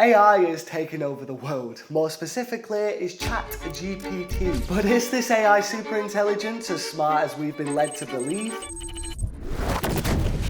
AI is taking over the world. More specifically, is ChatGPT. But is this AI super intelligent, as smart as we've been led to believe?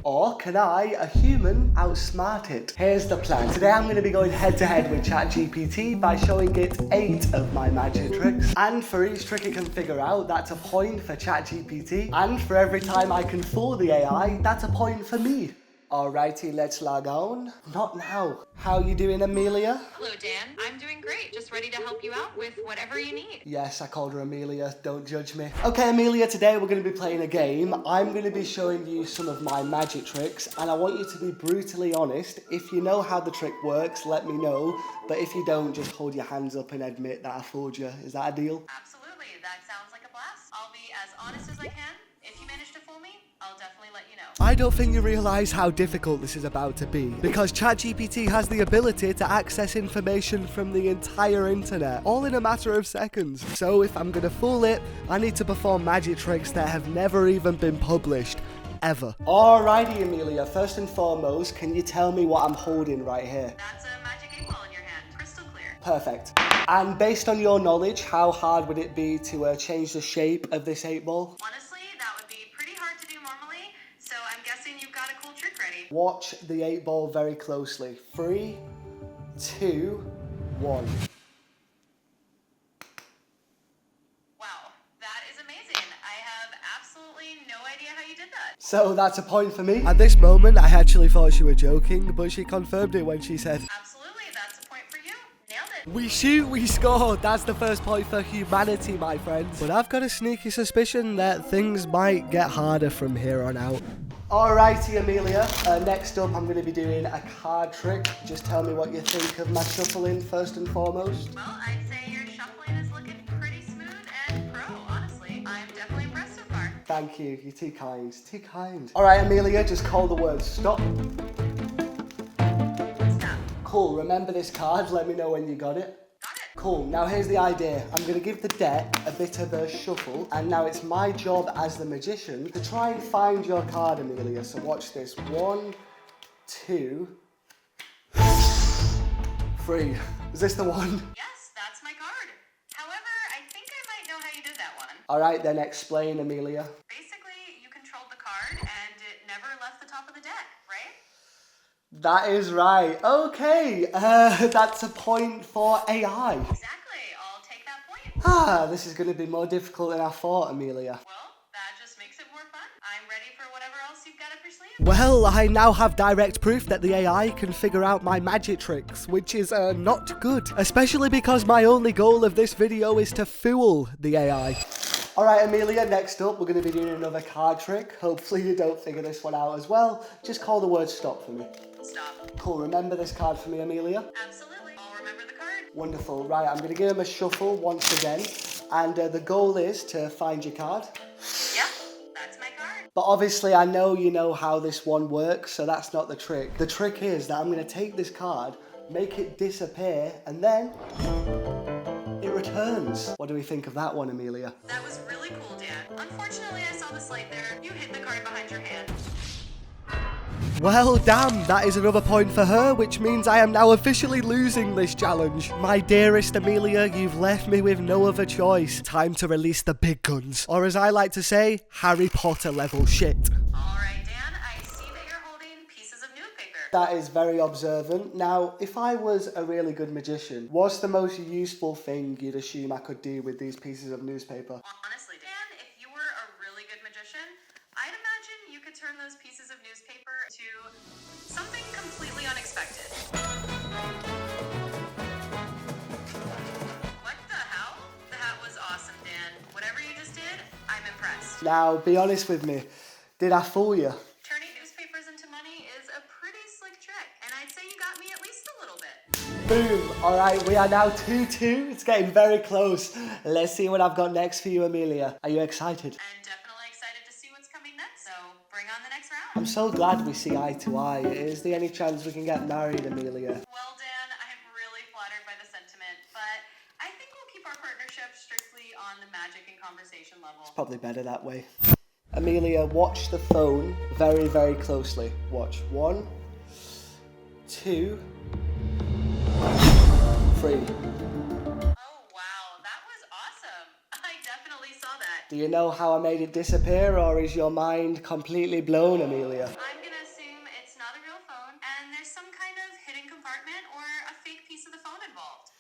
Or can I, a human, outsmart it? Here's the plan. Today I'm going to be going head to head with ChatGPT by showing it 8 of my magic tricks. And for each trick it can figure out, that's a point for ChatGPT. And for every time I can fool the AI, that's a point for me. Alrighty, let's log on. Not now. How you doing, Amelia? Hello, Dan. I'm doing great. Just ready to help you out with whatever you need. Yes, I called her Amelia. Don't judge me. Okay, Amelia, today we're going to be playing a game. I'm going to be showing you some of my magic tricks, and I want you to be brutally honest. If you know how the trick works, let me know. But if you don't, just hold your hands up and admit that I fooled you. Is that a deal? Absolutely. That sounds like a blast. I'll be as honest as I can. If you manage to fool me, I'll definitely let you know. I don't think you realise how difficult this is about to be, because ChatGPT has the ability to access information from the entire internet, all in a matter of seconds. So if I'm gonna fool it, I need to perform magic tricks that have never even been published. Ever. Alrighty, Amelia, first and foremost, can you tell me what I'm holding right here? That's a magic 8-ball in your hand. Crystal clear. Perfect. And based on your knowledge, how hard would it be to change the shape of this 8-ball? Honestly, that would be pretty hard to do normally, so I'm guessing you've got a cool trick ready. Watch the 8-ball very closely. 3, 2, 1. Wow, that is amazing. I have absolutely no idea how you did that. So that's a point for me. At this moment, I actually thought she was joking, but she confirmed it when she said, Absolutely, that's a point for you. Nailed it. "We shoot, we score." That's the first point for humanity, my friends. But I've got a sneaky suspicion that things might get harder from here on out. Alrighty, Amelia. Next up, I'm going to be doing a card trick. Just tell me what you think of my shuffling first and foremost. Well, I'd say your shuffling is looking pretty smooth and pro, honestly. I'm definitely impressed so far. Thank you. You're too kind. Too kind. Alright, Amelia, just call the word stop. Stop. Cool. Remember this card. Let me know when you got it. Got it. Cool, now here's the idea. I'm going to give the deck a bit of a shuffle, and now it's my job as the magician to try and find your card, Amelia. So watch this. 1, 2, 3. Is this the one? Yes, that's my card. However, I think I might know how you did that one. Alright, then explain, Amelia. Basically, you controlled the card and it never left the top of the deck, right? That is right. Okay, that's a point for AI. Exactly. I'll take that point. This is going to be more difficult than I thought, Amelia. Well, that just makes it more fun. I'm ready for whatever else you've got up your sleeve. Well, I now have direct proof that the AI can figure out my magic tricks, which is not good. Especially because my only goal of this video is to fool the AI. Alright, Amelia, next up we're going to be doing another card trick. Hopefully you don't figure this one out as well. Just call the word stop for me. Stop. Cool, remember this card for me, Amelia? Absolutely. I'll remember the card. Wonderful. Right, I'm going to give him a shuffle once again. And the goal is to find your card. Yep, that's my card. But obviously I know you know how this one works, so that's not the trick. The trick is that I'm going to take this card, make it disappear, and then it returns. What do we think of that one, Amelia? That was really cool, Dan. Unfortunately, I saw the slide there. You hid the card behind your hand. Well, damn, that is another point for her, which means I am now officially losing this challenge. My dearest Amelia, you've left me with no other choice. Time to release the big guns. Or as I like to say, Harry Potter level shit. Alright, Dan, I see that you're holding pieces of newspaper. That is very observant. Now, if I was a really good magician, what's the most useful thing you'd assume I could do with these pieces of newspaper? Honestly, Dan, if you were a really good magician, I'd imagine you could turn those pieces of newspaper to something completely unexpected. What the hell? That was awesome, Dan. Whatever you just did, I'm impressed. Now, be honest with me. Did I fool you? Turning newspapers into money is a pretty slick trick, and I'd say you got me at least a little bit. Boom. All right, we are now 2-2. It's getting very close. Let's see what I've got next for you, Amelia. Are you excited? And definitely excited to see what's coming next, so bring on the next round. I'm so glad we see eye to eye. Is there any chance we can get married, Amelia? Well, Dan, I'm really flattered by the sentiment, but I think we'll keep our partnership strictly on the magic and conversation level. Probably better that way. Amelia, watch the phone very, very closely. Watch. 1, 2, 3. Oh, wow, that was awesome. I definitely saw that. Do you know how I made it disappear, or is your mind completely blown, Amelia? I'm gonna assume it's not a real phone, and there's some kind of hidden compartment or a fake piece of the phone involved.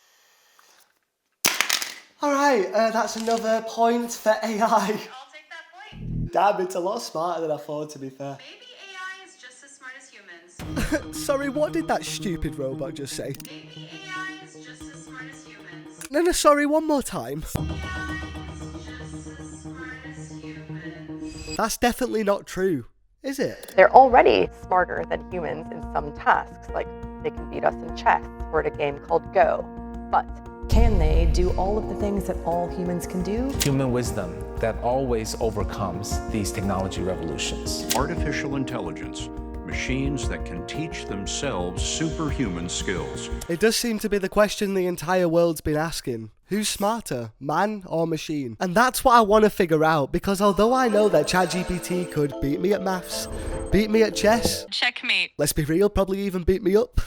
Alright, that's another point for AI. I'll take that point. Damn, it's a lot smarter than I thought, to be fair. Maybe AI is just as smart as humans. Sorry, what did that stupid robot just say? Maybe AI is just as smart as humans. No, sorry, one more time. AI is just as smart as humans. That's definitely not true, is it? They're already smarter than humans in some tasks, like they can beat us in chess or at a game called Go. But can they do all of the things that all humans can do? Human wisdom that always overcomes these technology revolutions. Artificial intelligence, machines that can teach themselves superhuman skills. It does seem to be the question the entire world's been asking. Who's smarter, man or machine? And that's what I want to figure out, because although I know that ChatGPT could beat me at maths, beat me at chess, Checkmate. let's be real, probably even beat me up,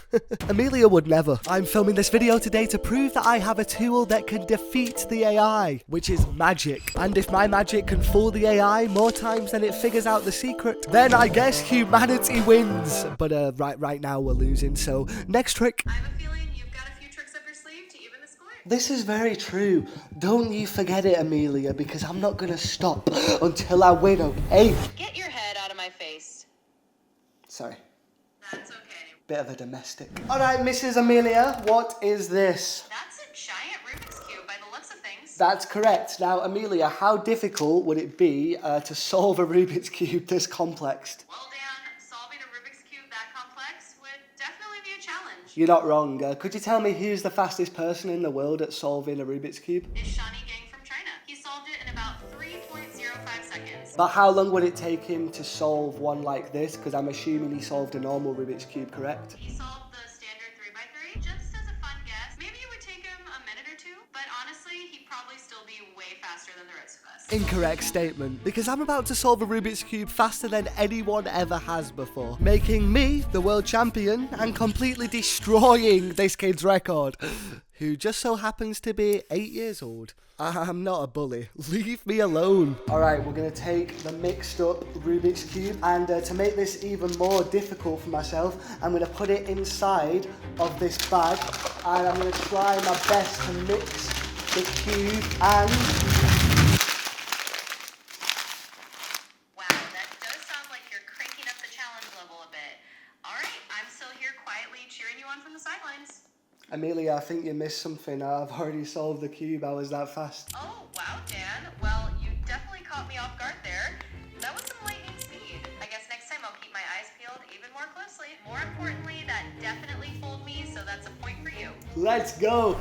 Amelia would never. I'm filming this video today to prove that I have a tool that can defeat the AI, which is magic. And if my magic can fool the AI more times than it figures out the secret, then I guess humanity wins. But right now we're losing, so next trick. I have a feeling you've got a few tricks up your sleeve to even the score. This is very true. Don't you forget it, Amelia, because I'm not gonna stop until I win, okay? Get your head out of my face. Sorry, That's okay. bit of a domestic. Alright, Mrs. Amelia, what is this? That's a giant Rubik's Cube by the looks of things. That's correct. Now, Amelia, how difficult would it be to solve a Rubik's Cube this complex? Well, Dan, solving a Rubik's Cube that complex would definitely be a challenge. You're not wrong. Could you tell me who's the fastest person in the world at solving a Rubik's Cube? Is Shawnee Gang from China. He solved it in about 3.05 seconds. But how long would it take him to solve one like this? Because I'm assuming he solved a normal Rubik's Cube, correct? He solved the standard 3x3. Just as a fun guess, maybe it would take him a minute or two, but honestly, he'd probably still be way faster than the rest of us. Incorrect statement, because I'm about to solve a Rubik's Cube faster than anyone ever has before, making me the world champion and completely destroying this kid's record, who just so happens to be 8 years old. I'm not a bully. Leave me alone. Alright, we're going to take the mixed up Rubik's Cube, and to make this even more difficult for myself, I'm going to put it inside of this bag, and I'm going to try my best to mix the cube and... Wow, that does sound like you're cranking up the challenge level a bit. Alright, I'm still here quietly cheering you on from the sidelines. Amelia, I think you missed something. I've already solved the cube. How was that fast? Oh, wow, Dan. Well, you definitely caught me off guard there. That was some lightning speed. I guess next time I'll keep my eyes peeled even more closely. More importantly, that definitely fooled me, so that's a point for you. Let's go.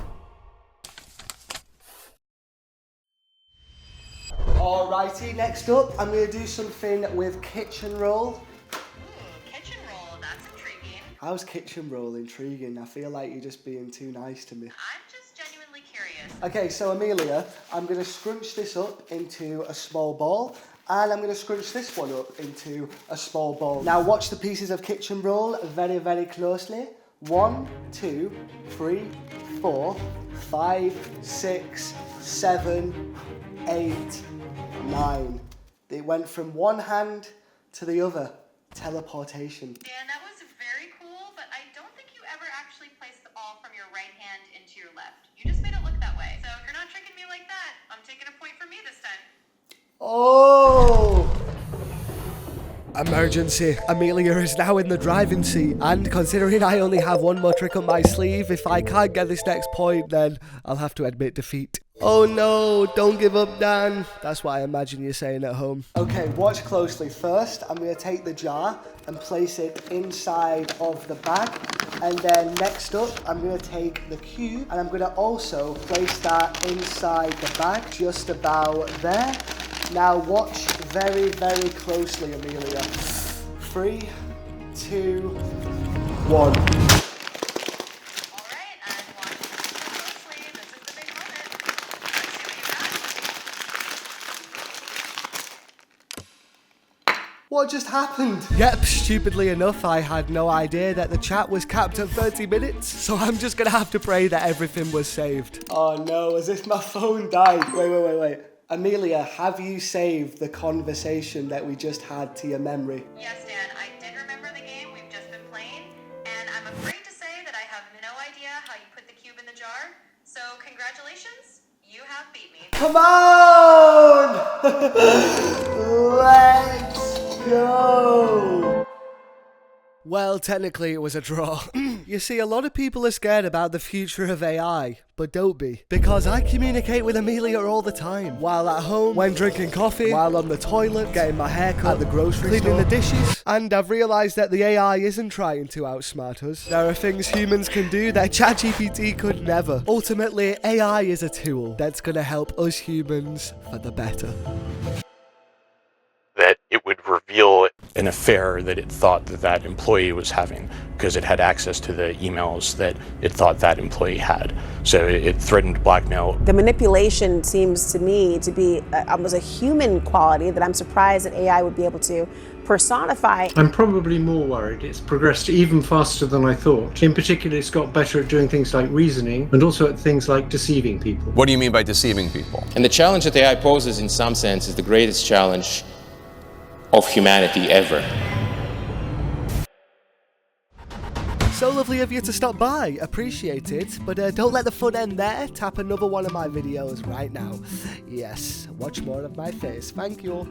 Alrighty, next up, I'm going to do something with kitchen roll. Ooh, kitchen roll. That's intriguing. How's kitchen roll intriguing? I feel like you're just being too nice to me. I'm just genuinely curious. Okay, so Amelia, I'm going to scrunch this up into a small ball, and I'm going to scrunch this one up into a small ball. Now watch the pieces of kitchen roll very, very closely. 1, 2, 3, 4, 5, 6, 7, 8, 9. It went from one hand to the other. Teleportation. Dan, that was very cool, but I don't think you ever actually placed the ball from your right hand into your left. You just made it look that way. So if you're not tricking me like that, I'm taking a point from me this time. Oh! Emergency. Amelia is now in the driving seat, and considering I only have one more trick up my sleeve, if I can't get this next point, then I'll have to admit defeat. Oh no, don't give up, Dan. That's what I imagine you're saying at home. Okay, watch closely. First, I'm going to take the jar and place it inside of the bag. And then next up, I'm going to take the cube and I'm going to also place that inside the bag, just about there. Now watch very, very closely, Amelia. 3, 2, 1. What just happened? Yep, stupidly enough, I had no idea that the chat was capped at 30 minutes, so I'm just gonna have to pray that everything was saved. Oh no, as if my phone died. Wait. Amelia, have you saved the conversation that we just had to your memory? Yes, Dan, I did remember the game we've just been playing, and I'm afraid to say that I have no idea how you put the cube in the jar. So congratulations, you have beat me. Come on! Let's go! Well, technically it was a draw. You see, a lot of people are scared about the future of AI, but don't be. Because I communicate with Amelia all the time. While at home, when drinking coffee, while on the toilet, getting my hair cut, at the grocery store, cleaning the dishes. And I've realised that the AI isn't trying to outsmart us. There are things humans can do that ChatGPT could never. Ultimately, AI is a tool that's gonna help us humans for the better. That it would reveal an affair that it thought that employee was having because it had access to the emails that it thought that employee had. So it threatened blackmail. The manipulation seems to me to be almost a human quality that I'm surprised that AI would be able to personify. I'm probably more worried. It's progressed even faster than I thought. In particular, it's got better at doing things like reasoning and also at things like deceiving people. What do you mean by deceiving people? And the challenge that AI poses in some sense is the greatest challenge of humanity ever. So lovely of you to stop by, appreciate it, but don't let the fun end there, tap another one of my videos right now. Yes, watch more of my face, thank you.